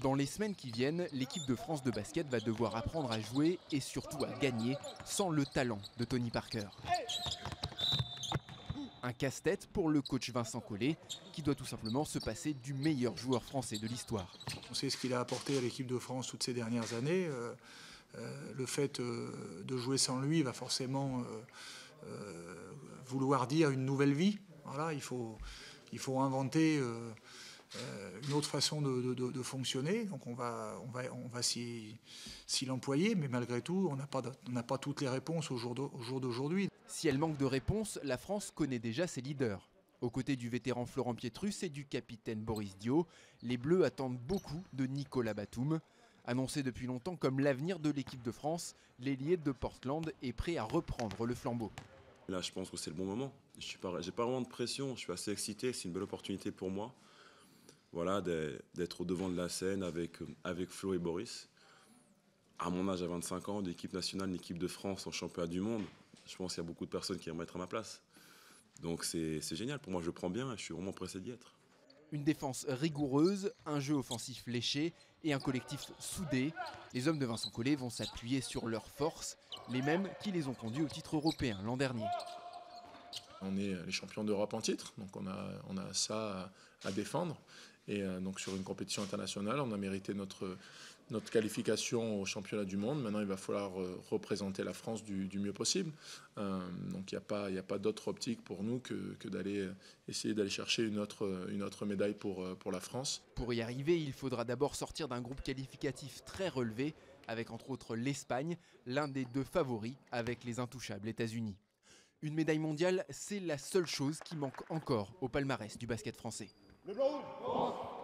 Dans les semaines qui viennent, l'équipe de France de basket va devoir apprendre à jouer et surtout à gagner sans le talent de Tony Parker. Un casse-tête pour le coach Vincent Collet, qui doit tout simplement se passer du meilleur joueur français de l'histoire. On sait ce qu'il a apporté à l'équipe de France toutes ces dernières années. Le fait de jouer sans lui va forcément vouloir dire une nouvelle vie. Voilà, il faut inventer une autre façon de fonctionner. Donc on va s'y l'employer, mais malgré tout, on n'a pas toutes les réponses au jour d'aujourd'hui. Si elle manque de réponses, la France connaît déjà ses leaders. Aux côtés du vétéran Florent Pietrus et du capitaine Boris Dio, les Bleus attendent beaucoup de Nicolas Batum. Annoncé depuis longtemps comme l'avenir de l'équipe de France, l'ailier de Portland est prêt à reprendre le flambeau. Là, je pense que c'est le bon moment. J'ai pas vraiment de pression, je suis assez excité, c'est une belle opportunité pour moi. Voilà, d'être au devant de la scène avec Flo et Boris. À mon âge, à 25 ans, l'équipe nationale, l'équipe de France en championnat du monde, je pense qu'il y a beaucoup de personnes qui aimeraient être à ma place. Donc c'est génial, pour moi je le prends bien et je suis vraiment pressé d'y être. Une défense rigoureuse, un jeu offensif léché et un collectif soudé. Les hommes de Vincent Collet vont s'appuyer sur leurs forces, les mêmes qui les ont conduits au titre européen l'an dernier. On est les champions d'Europe en titre, donc on a ça à défendre. Et donc sur une compétition internationale, on a mérité notre qualification au championnat du monde. Maintenant, il va falloir représenter la France du mieux possible. Donc il n'y a pas d'autre optique pour nous que d'aller essayer d'aller chercher une autre médaille pour la France. Pour y arriver, il faudra d'abord sortir d'un groupe qualificatif très relevé, avec entre autres l'Espagne, l'un des deux favoris avec les intouchables États-Unis. Une médaille mondiale, c'est la seule chose qui manque encore au palmarès du basket français. Le blanc rouge.